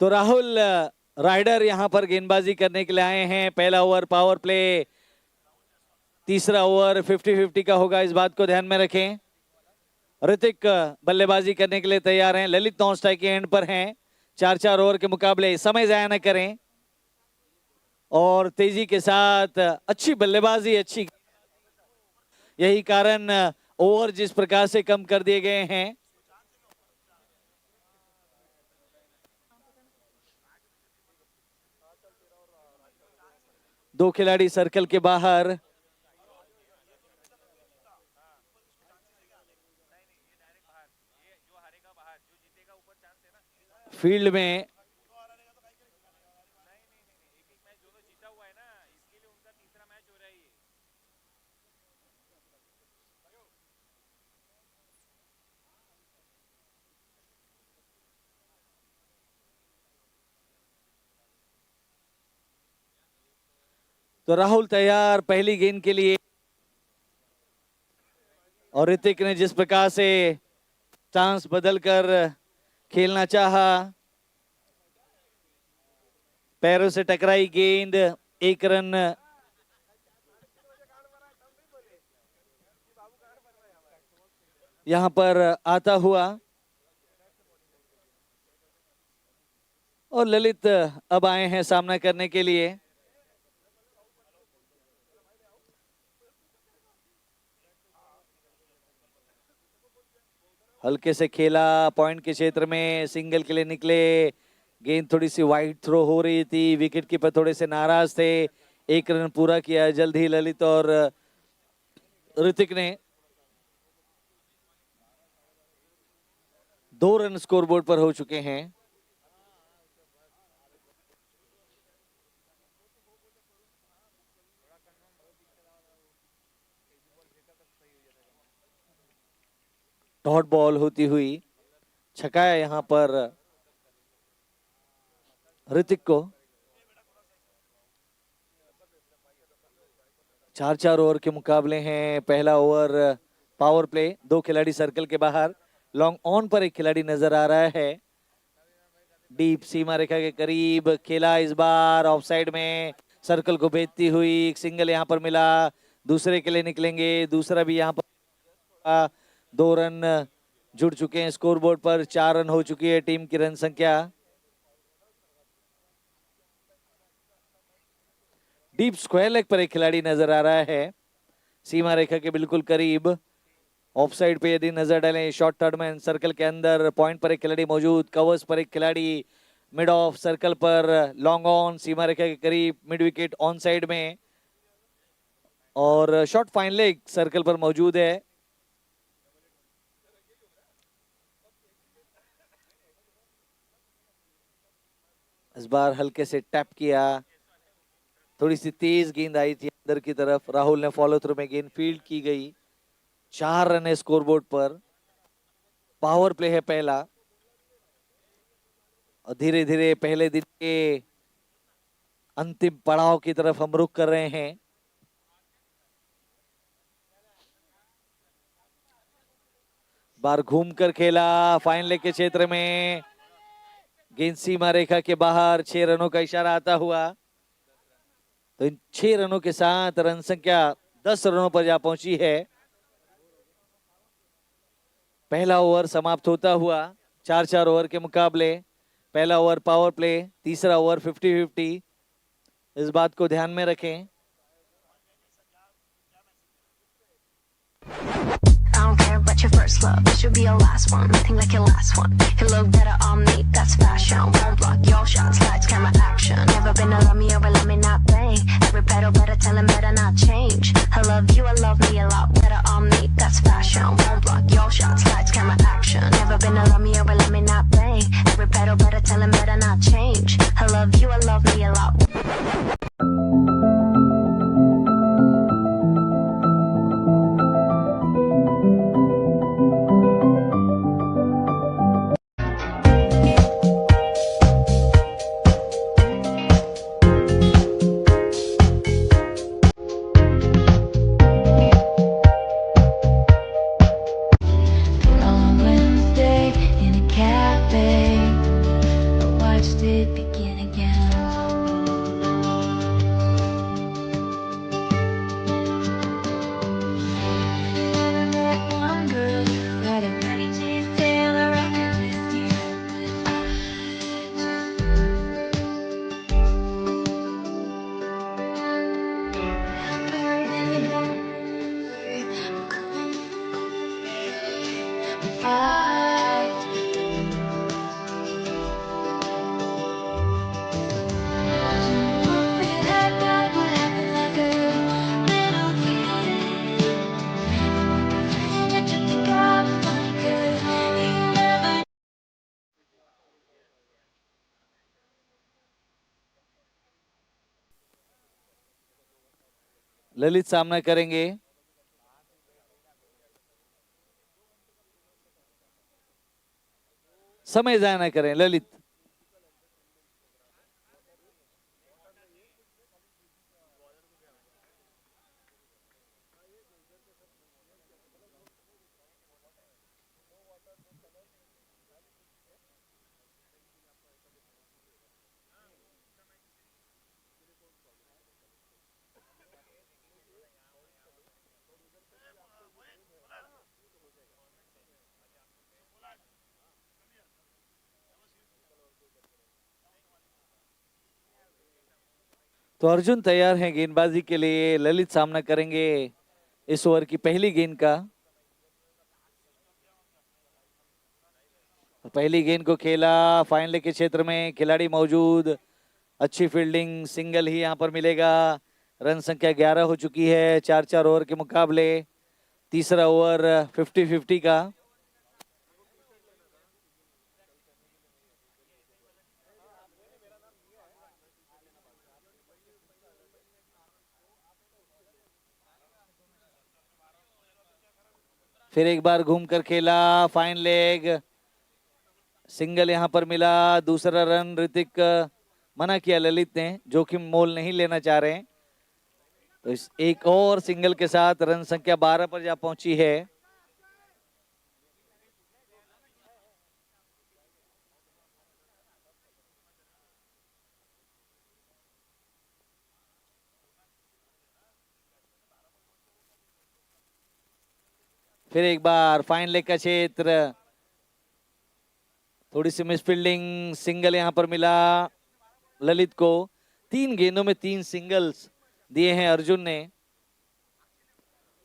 तो राहुल राइडर यहां पर गेंदबाजी करने के लिए आए हैं। पहला ओवर पावर प्ले, तीसरा ओवर 50-50 का होगा, इस बात को ध्यान में रखें। ऋतिक बल्लेबाजी करने के लिए तैयार हैं। ललित नॉन स्ट्राइक के एंड पर हैं। 4-4 ओवर के मुकाबले समय जाया न करें और तेजी के साथ अच्छी बल्लेबाजी, अच्छी, यही कारण ओवर जिस प्रकार से कम कर दिए गए हैं। दो खिलाड़ी सर्कल के बाहर। फील्ड में तो राहुल तैयार पहली गेंद के लिए। और ऋतिक ने जिस प्रकार से चांस बदलकर खेलना चाहा, पैरों से टकराई गेंद, एक रन यहां पर आता हुआ। और ललित अब आए हैं सामना करने के लिए। हल्के से खेला, पॉइंट के क्षेत्र में सिंगल के लिए निकले। गेंद थोड़ी सी वाइड थ्रो हो रही थी, विकेट कीपर थोड़े से नाराज थे। एक रन पूरा किया जल्द ही ललित और ऋतिक ने। 2 रन स्कोरबोर्ड पर हो चुके हैं। डॉट बॉल होती हुई छकाया यहां पर ऋतिक को। 4-4 ओवर के मुकाबले हैं। पहला ओवर पावर प्ले, 2 खिलाड़ी सर्कल के बाहर। लॉन्ग ऑन पर एक खिलाड़ी नजर आ रहा है। डीप सीमा रेखा के करीब खेला, इस बार ऑफसाइड में सर्कल को भेजती हुई एक सिंगल यहां पर मिला। दूसरे के लिए निकलेंगे, दूसरा भी यहां पर। 2 रन जुड़ चुके हैं स्कोरबोर्ड पर। 4 रन हो चुकी है टीम की रन संख्या। डीप स्क्वायर लेग पर एक खिलाड़ी नजर आ रहा है, सीमा रेखा के बिल्कुल करीब। ऑफसाइड पे यदि नजर डालें, शॉर्ट थर्ड मैन सर्कल के अंदर, पॉइंट पर एक खिलाड़ी मौजूद, कवर्स पर एक खिलाड़ी, मिड ऑफ सर्कल पर, लॉन्ग ऑन सीमा रेखा के करीब, मिड विकेट ऑन साइड में और शॉर्ट फाइन लेग सर्कल पर मौजूद है। इस बार हल्के से टैप किया, थोड़ी सी तेज गेंद आई थी अंदर की तरफ। राहुल ने फॉलो थ्रू में गेंद फील्ड की गई। 4 रन है स्कोरबोर्ड पर। पावर प्ले है पहला और धीरे धीरे पहले दिन के अंतिम पड़ाव की तरफ हम रुख कर रहे हैं। बार घूमकर खेला, फाइन लेग के क्षेत्र में गेंद सीमा रेखा के बाहर। 6 रनों का इशारा आता हुआ। तो इन 6 रनों के साथ रन संख्या 10 रनों पर जा पहुंची है। पहला ओवर समाप्त होता हुआ 4-4 ओवर के मुकाबले। पहला ओवर पावर प्ले, तीसरा ओवर 50-50, इस बात को ध्यान में रखें। Your first love, it should be your last one. Nothing like your last one. You look better on me, that's fashion. Won't block your shots, lights, camera, action. Never been to love me or let me not think. Every pedal better, tell him better not change. I love you, I love me a lot better on me, that's fashion. Won't block your shots, lights, camera, action. Never been to love me or let me not think. Every pedal better, tell him better not change. I love you, I love me a lot. Wednesday in a cafe, I watched it. Lalit सामना करेंगे। समय जाया ना करें ललित। तो अर्जुन तैयार हैं गेंदबाजी के लिए। ललित सामना करेंगे इस ओवर की पहली गेंद का। पहली गेंद को खेला, फाइनल के क्षेत्र में खिलाड़ी मौजूद, अच्छी फील्डिंग, सिंगल ही यहां पर मिलेगा। रन संख्या 11 हो चुकी है 4-4 ओवर के मुकाबले। तीसरा ओवर 50-50 का। फिर एक बार घूमकर खेला, फाइन लेग, सिंगल यहां पर मिला। दूसरा रन ऋतिक मना किया ललित ने, जोखिम मोल नहीं लेना चाह रहे हैं। तो इस एक और सिंगल के साथ रन संख्या 12 पर जा पहुंची है। फिर एक बार फाइन लेग का क्षेत्र, थोड़ी सी मिसफील्डिंग, सिंगल यहां पर मिला ललित को। 3 गेंदों में 3 सिंगल्स दिए हैं अर्जुन ने।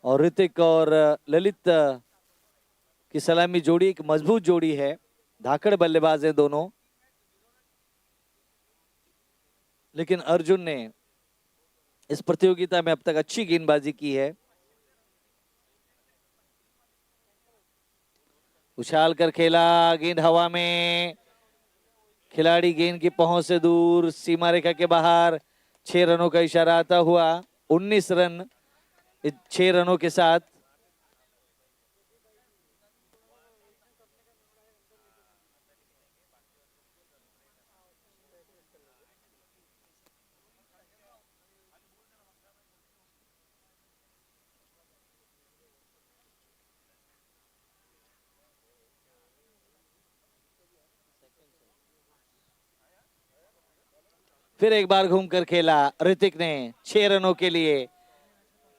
और ऋतिक और ललित की सलामी जोड़ी एक मजबूत जोड़ी है, धाकड़ बल्लेबाज हैं दोनों। लेकिन अर्जुन ने इस प्रतियोगिता में अब तक अच्छी गेंदबाजी की है। उछाल कर खेला, गेंद हवा में, खिलाड़ी गेंद की पहुंच से दूर, सीमा रेखा के बाहर। 6 रनों का इशारा आता हुआ 19 रन 6 रनों के साथ। फिर एक बार घूमकर खेला ऋतिक ने 6 रनों के लिए,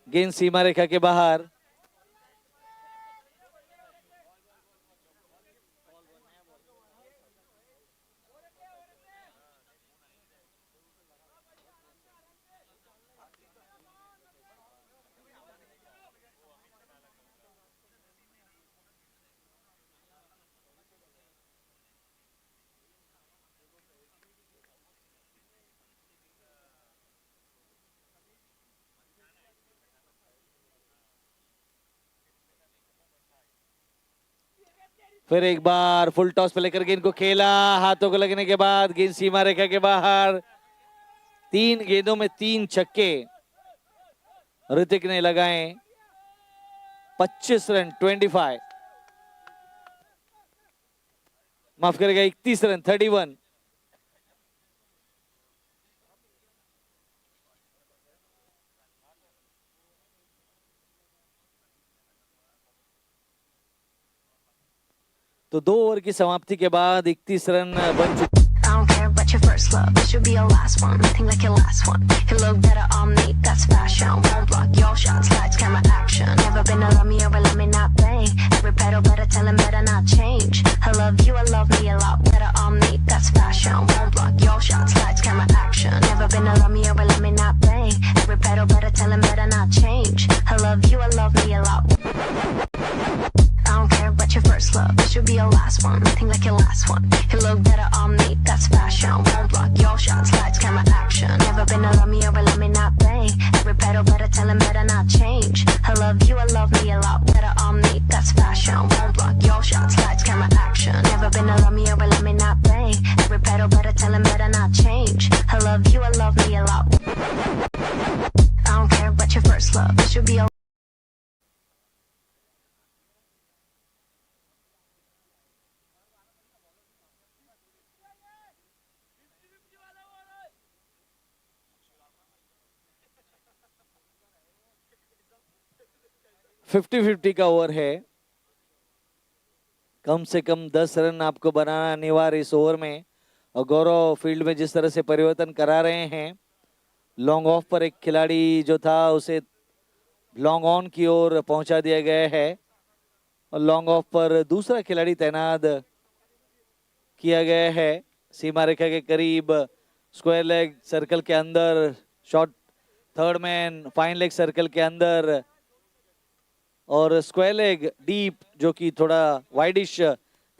गेंद सीमा रेखा के बाहर। फिर एक बार फुल टॉस पे लेकर गेंद को खेला, हाथों को लगने के बाद गेंद सीमा रेखा के बाहर। 3 गेंदों में 3 छक्के ऋतिक ने लगाए। 25 रन 25, माफ करेगा 31 रन 31। तो 2 ओवर की समाप्ति के बाद 31 रन बन चुके। I don't care about your first love, it should be your last one. Nothing like your last one. You look better on me, that's fashion. Won't block your shots, lights, camera, action. Never been a love me or a let me not play. Every pedal better tell him better not change. I love you, I love me a lot better on me, that's fashion. Won't block your shots, lights, camera, action. Never been a love me or a let me not play. Every pedal better tell him better not change. I love you, I love me a lot. I don't care about your first love, it should be your last one. Nothing like your last one. You look better on me, that's fashion. Won't block your shots, lights, camera, action. Never been a love me or a let me not play. Every pedal better tell him better not change. I love you, I love me a lot better on me, that's fashion. Won't block your shots, lights, camera, action. Never been a love me or a let me not play. Every pedal better tell him better not change. I love you, I love me a lot. I I don't care about your first love. It should be a 50-50 का over है। कम से कम 10 run आपको बनाना अनिवार्य इस over में। और गौरव field में जिस तरह से परिवर्तन करा रहे हैं, लॉन्ग ऑफ पर एक खिलाड़ी जो था उसे लॉन्ग ऑन की ओर पहुंचा दिया गया है और लॉन्ग ऑफ पर दूसरा खिलाड़ी तैनात किया गया है सीमा रेखा के करीब, स्क्वायर लेग सर्कल के अंदर, short third man fine leg circle के अंदर और स्क्वायर लेग डीप जो कि थोड़ा वाइडिश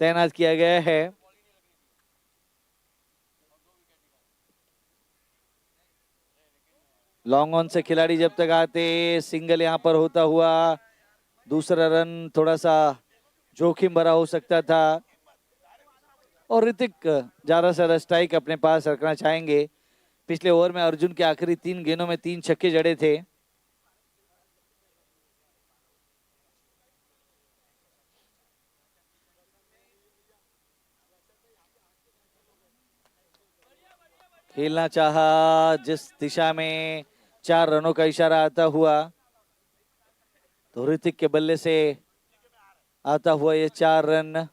तैनात किया गया है। लॉन्ग ऑन से खिलाड़ी जब तक आते, सिंगल यहां पर होता हुआ दूसरा रन थोड़ा सा जोखिम भरा हो सकता था और ऋतिक ज्यादा से ज्यादा स्ट्राइक अपने पास रखना चाहेंगे। पिछले ओवर में अर्जुन के आखिरी 3 गेंदों में 3 छक्के जड़े थे। खेलना चाहा जिस दिशा में 4 रनों का इशारा आता हुआ, तो ऋतिक के बल्ले से आता हुआ ये 4 रन,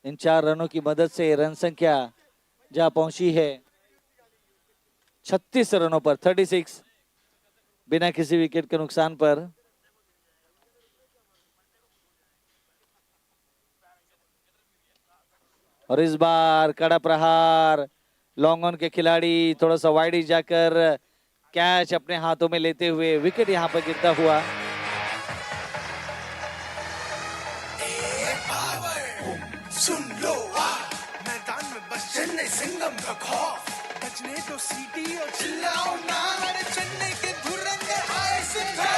इन 4 रनों की मदद से रन संख्या जा पहुंची है 36 रनों पर, 36 बिना किसी विकेट के नुकसान पर। और इस बार कड़ा प्रहार, लॉन्ग ऑन के खिलाड़ी थोड़ा सा वाइड जाकर कैच अपने हाथों में लेते हुए विकेट यहां पर गिरता हुआ। सुन लो मैदान में बस चेन्नई सिंघम का खौफ, बजने तो सीटी और चिल्लाओ ना, अरे चेन्नई के धुरंधर आए सिंघम,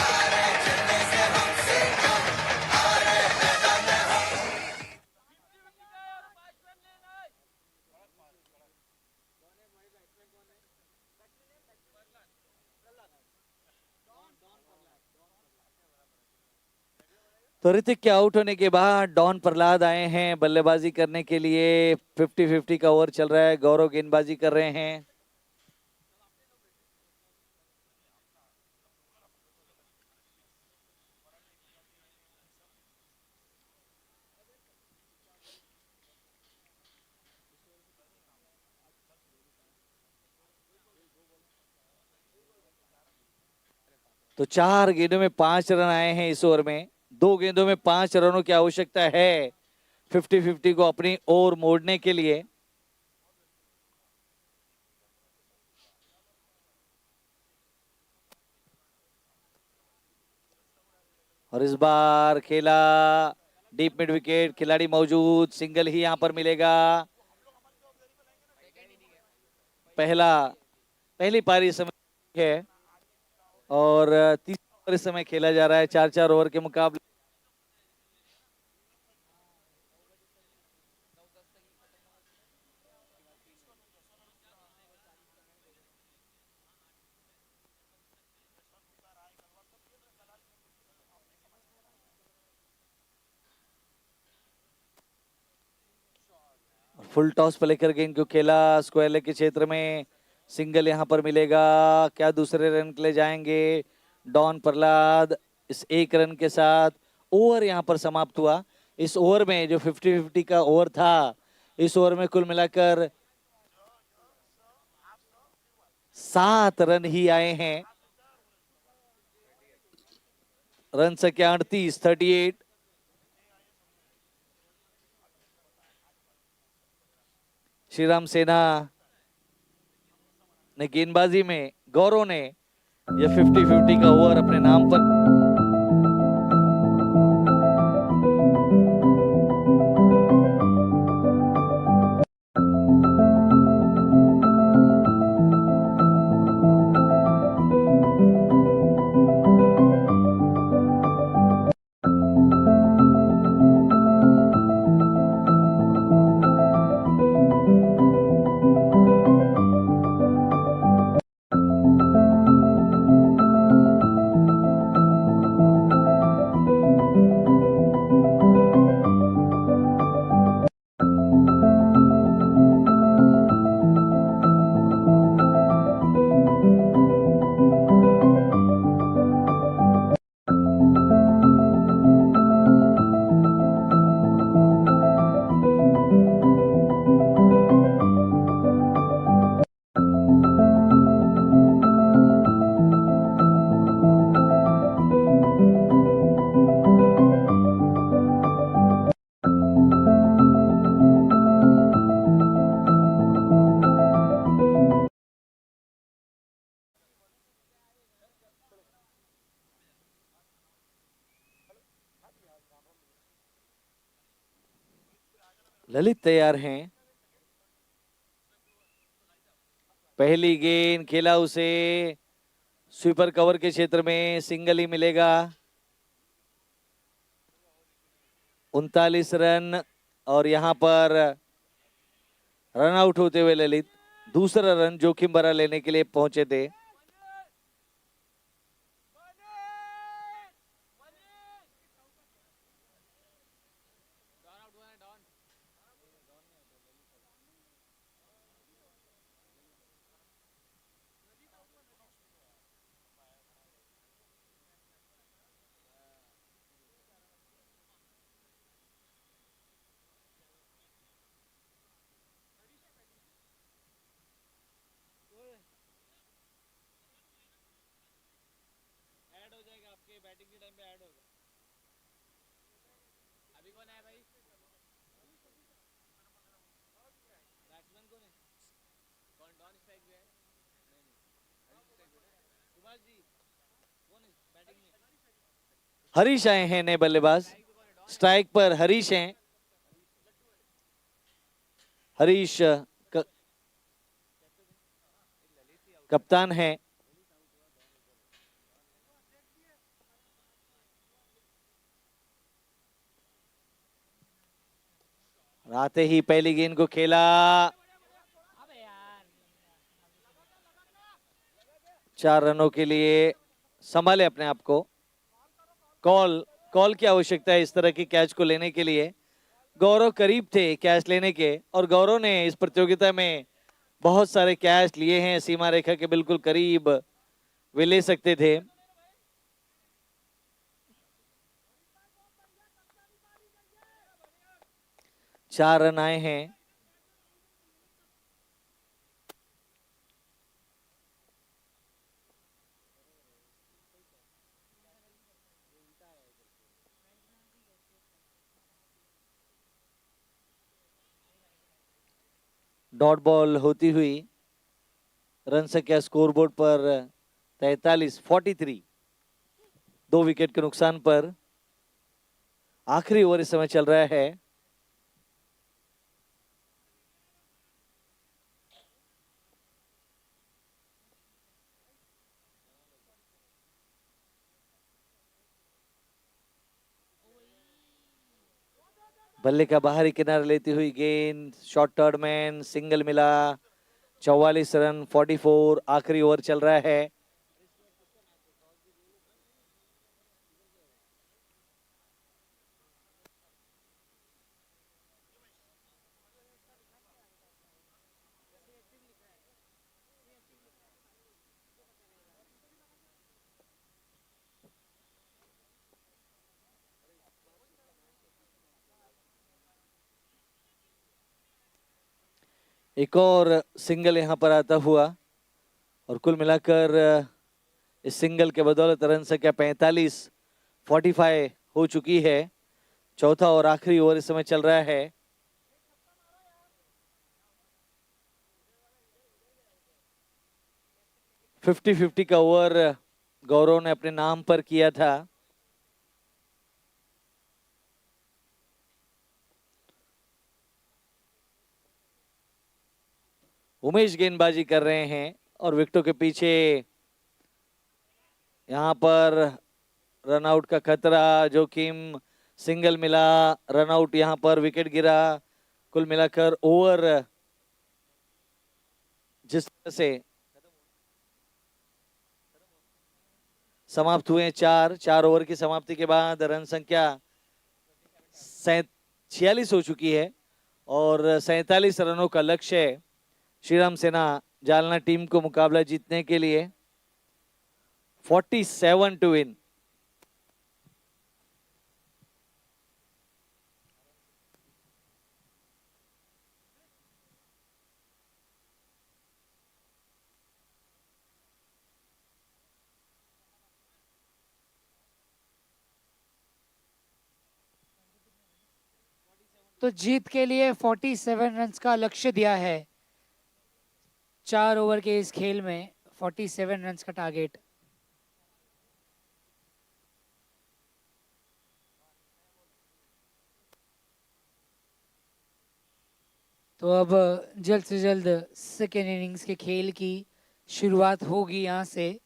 अरे चेन्नई से हम सिंघम, अरे मैदान में हम। तो ऋतिक के आउट होने के बाद डॉन प्रहलाद आए हैं बल्लेबाजी करने के लिए। 50-50 का ओवर चल रहा है, गौरव गेंदबाजी कर रहे हैं। तो 4 गेंदों में 5 रन आए हैं इस ओवर में। 2 गेंदों में 5 रनों की आवश्यकता है 50-50 को अपनी ओर मोड़ने के लिए। और इस बार खेला डीप मिड विकेट, खिलाड़ी मौजूद, सिंगल ही यहां पर मिलेगा। पहली पारी समय है और तीसरी पारी समय खेला जा रहा है 4-4 ओवर के मुकाबले। फुल टॉस पर लेकर गेंद को खेला, स्क्वायर लेग के क्षेत्र में, सिंगल यहां पर मिलेगा। क्या दूसरे रन के लिए जाएंगे डॉन प्रहलाद? इस 1 रन के साथ ओवर यहां पर समाप्त हुआ। इस ओवर में जो 50-50 का ओवर था, इस ओवर में कुल मिलाकर 7 रन ही आए हैं। रन संख्या 38। श्रीराम सेना ने गेंदबाजी में, गौरव ने यह 50-50 का ओवर अपने नाम पर ललित तैयार हैं। पहली गेंद खेला उसे स्वीपर कवर के क्षेत्र में, सिंगल ही मिलेगा। 39 रन और यहां पर रन आउट होते हुए ललित दूसरा रन जोखिम भरा लेने के लिए पहुंचे थे। हरीश आए हैं नए बल्लेबाज। स्ट्राइक पर हरीश हैं। हरीश कप्तान हैं। आते ही पहली गेंद को खेला, 4 रनों के लिए संभाले अपने आप को। कॉल की आवश्यकता है इस तरह के कैच को लेने के लिए। गौरव करीब थे कैच लेने के, और गौरव ने इस प्रतियोगिता में बहुत सारे कैच लिए हैं, सीमा रेखा के बिल्कुल करीब वे ले सकते थे। चार रन आए हैं। डॉट बॉल होती हुई रन संख्या स्कोरबोर्ड पर 43 2 विकेट के नुकसान पर। आखिरी ओवर इस समय चल रहा है। बल्ले का बाहरी किनारा लेती हुई गेंद, शॉर्ट थर्ड मैन, सिंगल मिला। 44 रन 44। आखिरी ओवर चल रहा है। एक और सिंगल यहां पर आता हुआ, और कुल मिलाकर इस सिंगल के बदौलत रन संख्या 45 हो चुकी है। चौथा और आखिरी ओवर इस समय चल रहा है। फिफ्टी 50 का ओवर गौरव ने अपने नाम पर किया था। उमेश गेंदबाजी कर रहे हैं, और विकेटों के पीछे यहां पर रन आउट का खतरा, जोखिम, सिंगल मिला, रन आउट, यहां पर विकेट गिरा। कुल मिलाकर ओवर जिस तरह से समाप्त हुए, 4 ओवर की समाप्ति के बाद रन संख्या 46 हो चुकी है, और 47 रनों का लक्ष्य है श्रीराम सेना जालना टीम को मुकाबला जीतने के लिए। 47 टू विन। तो जीत के लिए 47 रन्स का लक्ष्य दिया है। 4 ओवर के इस खेल में 47 रन्स का टारगेट। तो अब जल्द से जल्द सेकेंड इनिंग्स के खेल की शुरुआत होगी यहाँ से।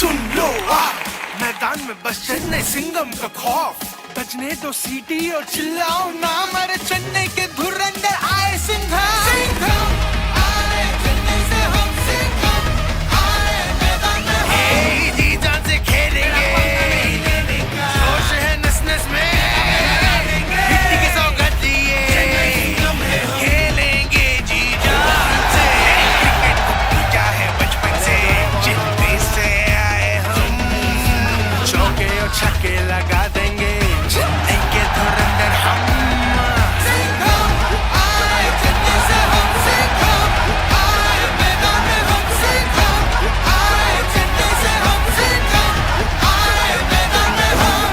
सुन लो मैदान में बस चेन्नई सिंगम का खौफ, बजने दो सीटी और चिल्लाओ ना, हमारे चेन्नई के धुरंधर आए सिंघम। सिंघम आए चेन्नई से, हम सिंघम आए मैदान में, हम जी जान से खेलेंगे, जोश है नस नस में, मिट्टी की सौगंध लिए खेलेंगे जी जान से। क्रिकेट को पूजा है बचपन से, चिट्ठी से आए हम, चौके और छक्के लगा देंगे, चेन्नई के धुरंधर हम। सिंघम आए चेन्नई से, हम सिंघम आए मैदान में, हम सिंघम आए चेन्नई से, हम सिंघम आए मैदान में, हम।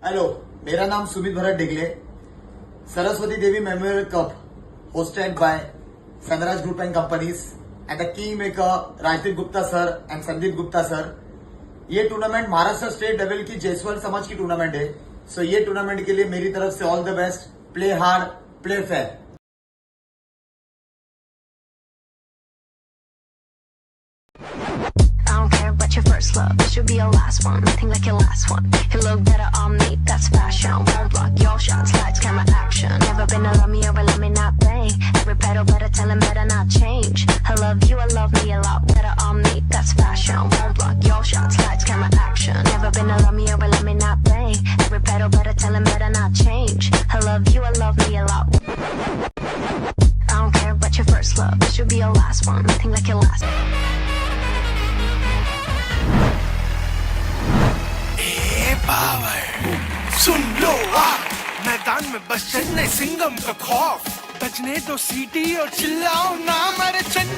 हेलो, मेरा नाम Sumit Bharat Digle. Saraswati Devi memorial cup hosted by Sunrise Group and Companies and the kingmaker Rajdeep Gupta sir and Sandeep Gupta sir. ये टूर्नामेंट महाराष्ट्र स्टेट लेवल की जयसवाल समाज की टूर्नामेंट है। सो ये टूर्नामेंट के लिए मेरी तरफ से all the best. Play hard, play fair. I don't care about your first love, it should be your last one. Nothing like your last one. You look better on me, that's fashion. Won't block your shots, lights, camera, action. Never been a love me or a let me not bang. Every pedal better tell him better not change. I love you, I love me a lot better on me, that's fashion. Won't block your shots, lights, camera, action. Never been a love me or a let me not bang. Every pedal better tell him better not change. I love you, I love me a lot. I don't care about your first love, it should be your last one. Nothing like your last one. सुन लो मैदान में बस चेन्नई सिंघम का खौफ, बजने दो सीटी और चिल्लाओ ना, हमारे Chennai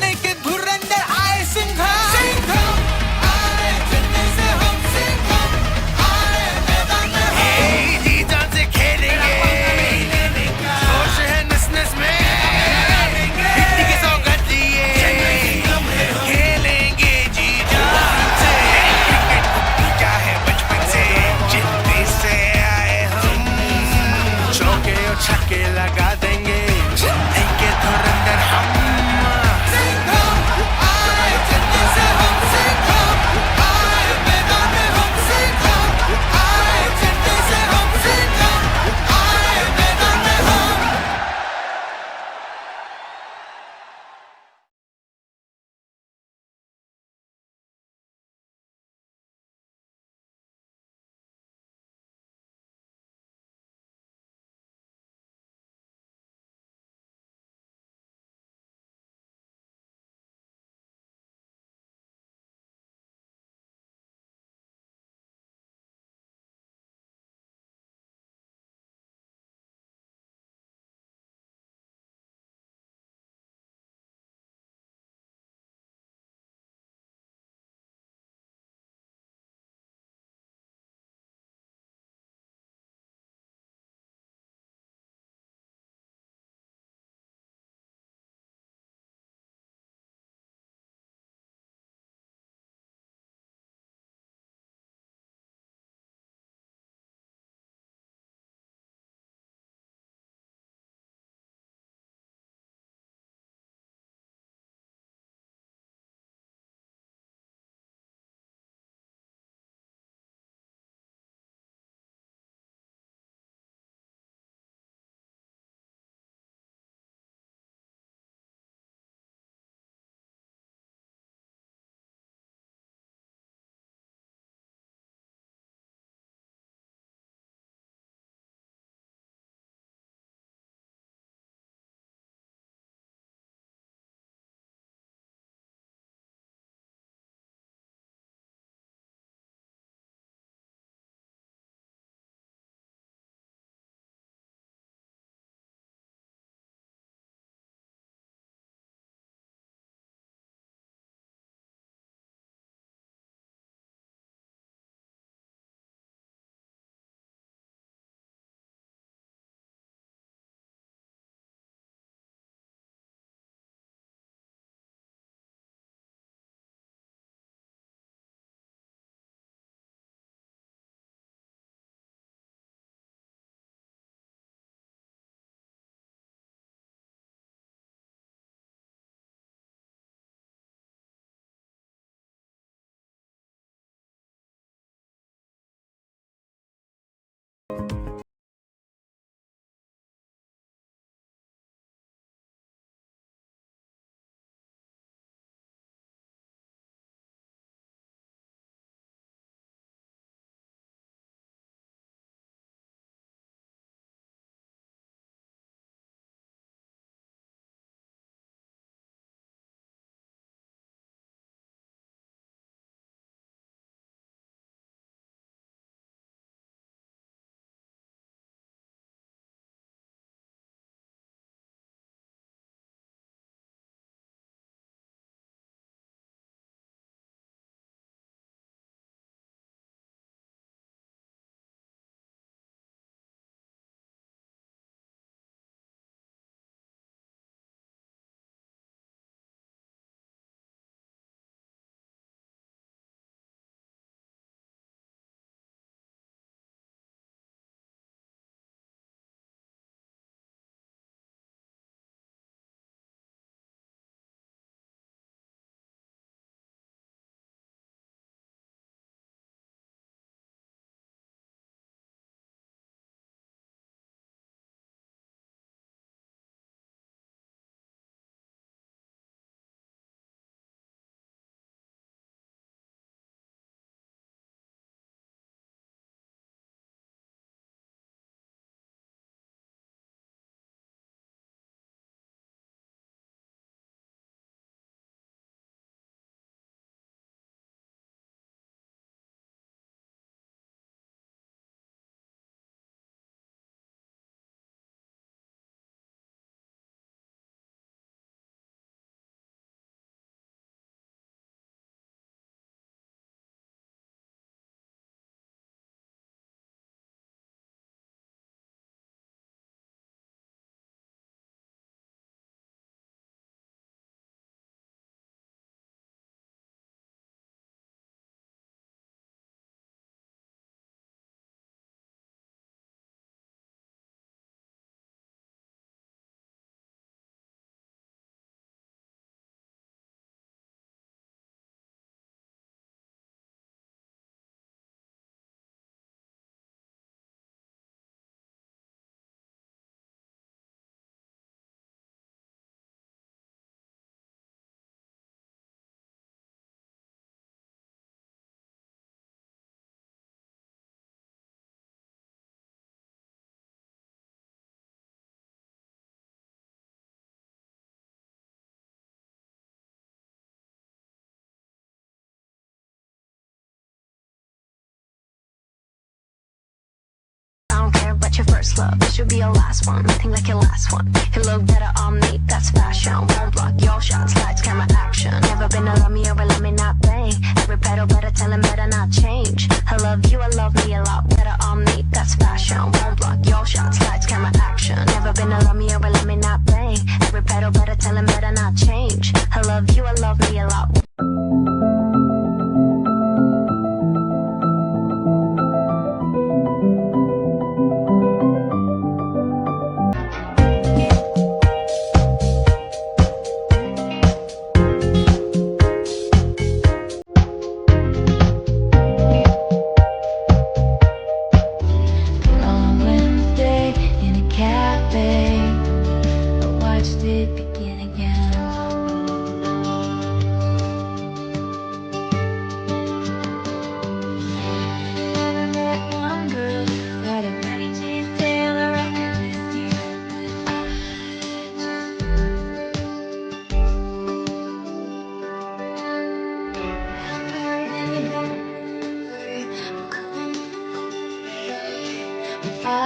first love, it should be your last one. Nothing like your last one. You look better on me, that's fashion. Won't block your shots, lights, camera, action. Never been a love me or a let me not bang. Every pedal better tell him better not change. I love you, I love me a lot better on me, that's fashion. Won't block your shots, lights, camera, action. Never been a love me or a let me not bang. Every pedal better tell him better not change. I love you, I love me a lot. On Wednesday in a cafe, I watched it begin again. Never met one girl who had a Mary Jane Taylor record with you, I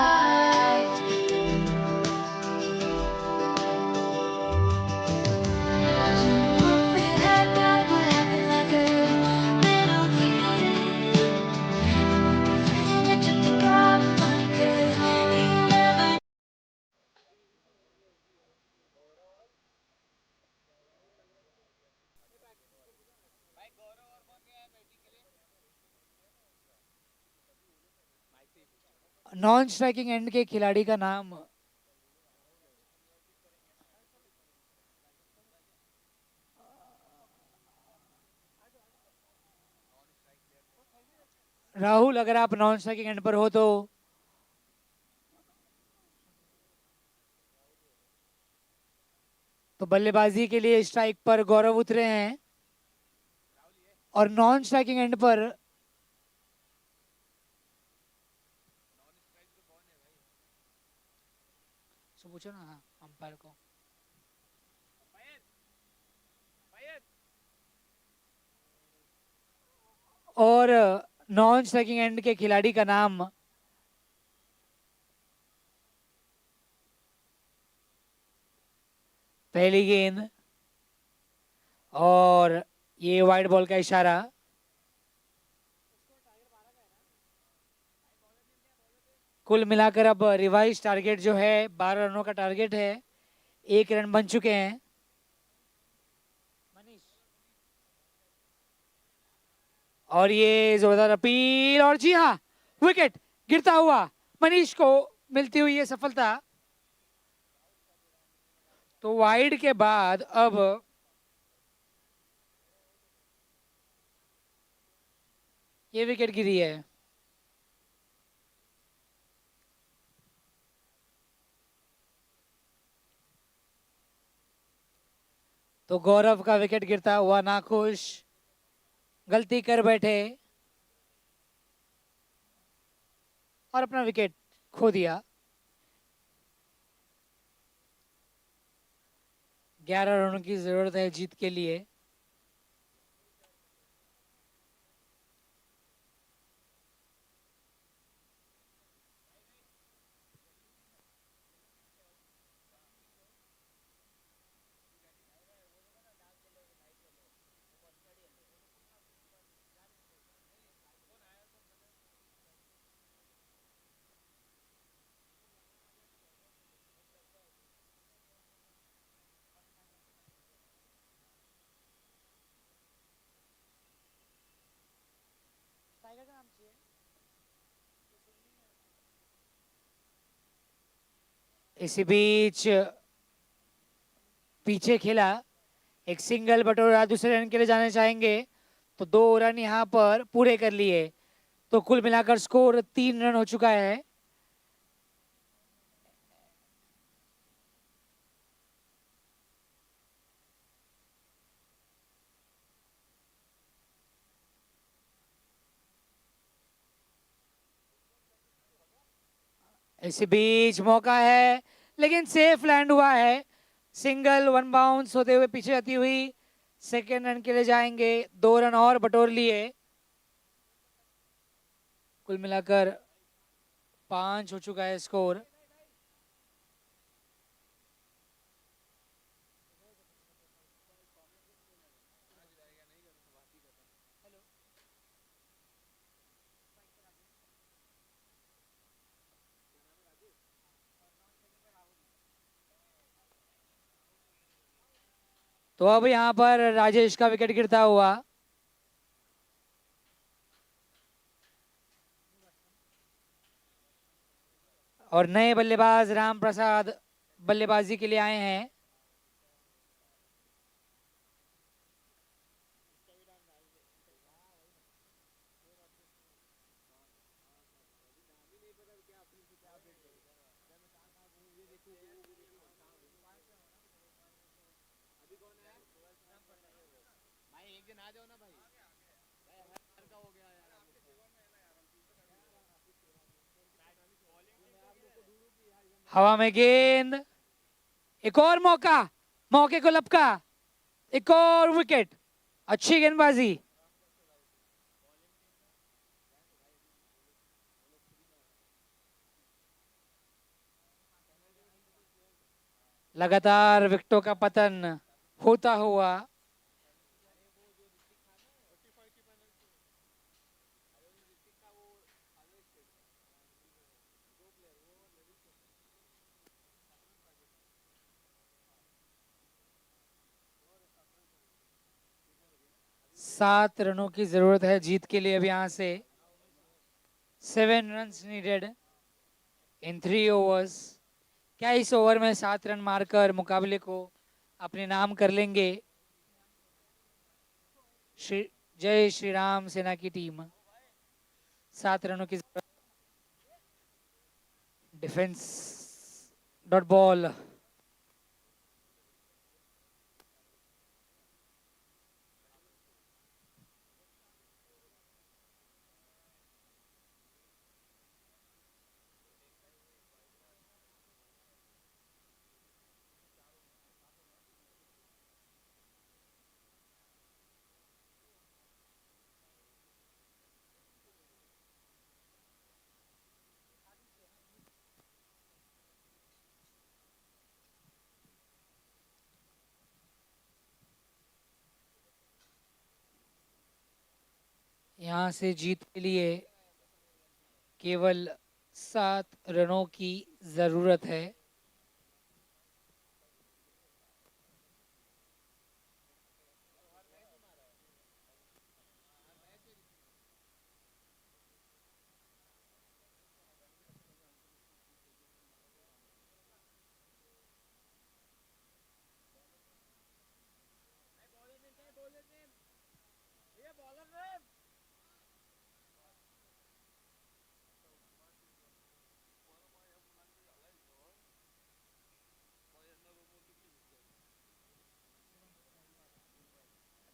non striking and के खिलाड़ी का नाम राहुल, अगर आप non striking and पर हो तो बल्लेबाजी के लिए स्ट्राइक पर गौरव उतरे हैं और नॉन स्ट्राइकिंग एंड पर पूछो ना। हाँ, अंपायर को। और नॉन स्ट्राइकिंग एंड के खिलाड़ी का नाम पहली गेंद और ये वाइड बॉल का इशारा। कुल मिलाकर अब रिवाइज टारगेट जो है 12 रनों का टारगेट है, 1 रन बन चुके हैं। और ये जोरदार अपील और जी हाँ, विकेट गिरता हुआ मनीष को मिलती हुई ये सफलता। तो वाइड के बाद अब ये विकेट गिरी है। तो गौरव का विकेट गिरता हुआ नाखुश, गलती कर बैठे और अपना विकेट खो दिया। 11 रनों की जरूरत है जीत के लिए। इसी बीच पीछे खेला एक सिंगल बटोरा, दूसरे रन के लिए जाने चाहेंगे तो 2 रन यहां पर पूरे कर लिए। तो कुल मिलाकर स्कोर 3 रन हो चुका है। इसी बीच मौका है लेकिन सेफ लैंड हुआ है। सिंगल 1 बाउंस होते हुए पीछे जाती हुई सेकेंड रन के लिए जाएंगे। 2 रन और बटोर लिए। कुल मिलाकर 5 हो चुका है स्कोर। तो अब यहाँ पर राजेश का विकेट गिरता हुआ। और नए बल्लेबाज राम प्रसाद बल्लेबाजी के लिए आए हैं। हवा में गेंद, एक और मौका, मौके को लपका, एक और विकेट। अच्छी गेंदबाजी। लगातार विकेटों का पतन होता हुआ। सात रनों की जरूरत है जीत के लिए अब यहां से। 7 रन्स नीडेड इन 3 ओवर्स। क्या इस ओवर में 7 रन मारकर मुकाबले को अपने नाम कर लेंगे जय श्री राम सेना की टीम? 7 रनों की जरूरत। Defence dot ball. यहाँ से जीत के लिए केवल 7 रनों की जरूरत है।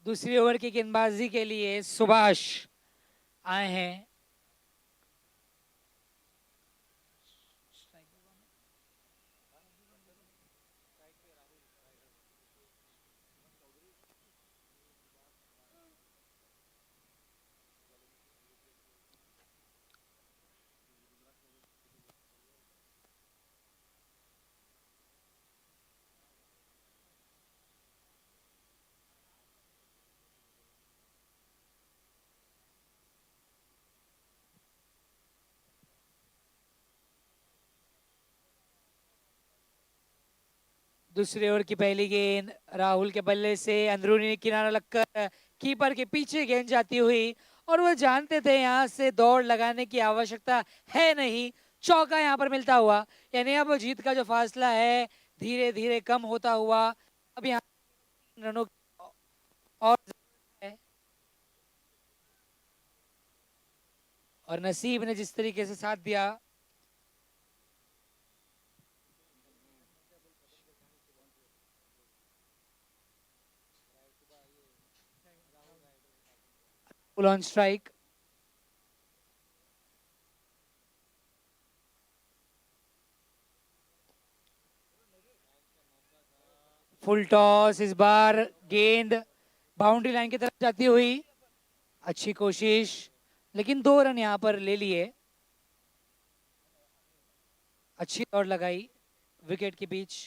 दूसरी ओवर की गेंदबाजी के लिए सुभाष आए हैं। दूसरे ओवर की पहली गेंद राहुल के बल्ले से अंदरूनी किनारा लगकर कीपर के पीछे गेंद जाती हुई, और वो जानते थे यहाँ से दौड़ लगाने की आवश्यकता है नहीं। चौका यहाँ पर मिलता हुआ, यानी अब जीत का जो फासला है धीरे धीरे कम होता हुआ। अब यहाँ रनों और है, और नसीब ने जिस तरीके से साथ दिया। Full on strike. Full toss, इस बार गेंद बाउंड्री लाइन की तरफ जाती हुई। अच्छी कोशिश, लेकिन 2 रन यहां पर ले लिए। अच्छी दौड़ लगाई विकेट के बीच,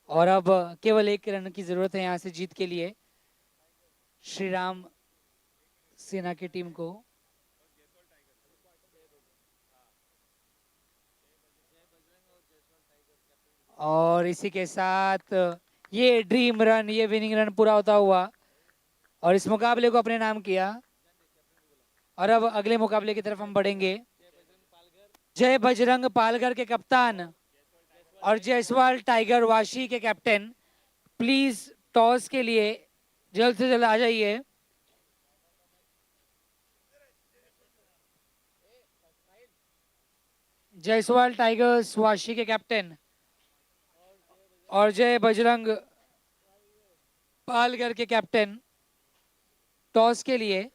और अब केवल 1 रन की जरूरत है यहां से जीत के लिए श्री राम सेना की टीम को। और इसी के साथ ये ड्रीम रन, ये विनिंग रन पूरा होता हुआ और इस मुकाबले को अपने नाम किया। और अब अगले मुकाबले की तरफ हम बढ़ेंगे। जय बजरंग पालघर के कप्तान और जायसवाल टाइगर वाशी के कैप्टन, प्लीज टॉस के लिए जल्द से जल्द आ जाइए। जायसवाल टाइगर्स वाशी के कैप्टन और जय बजरंग पालघर के कैप्टन टॉस के लिए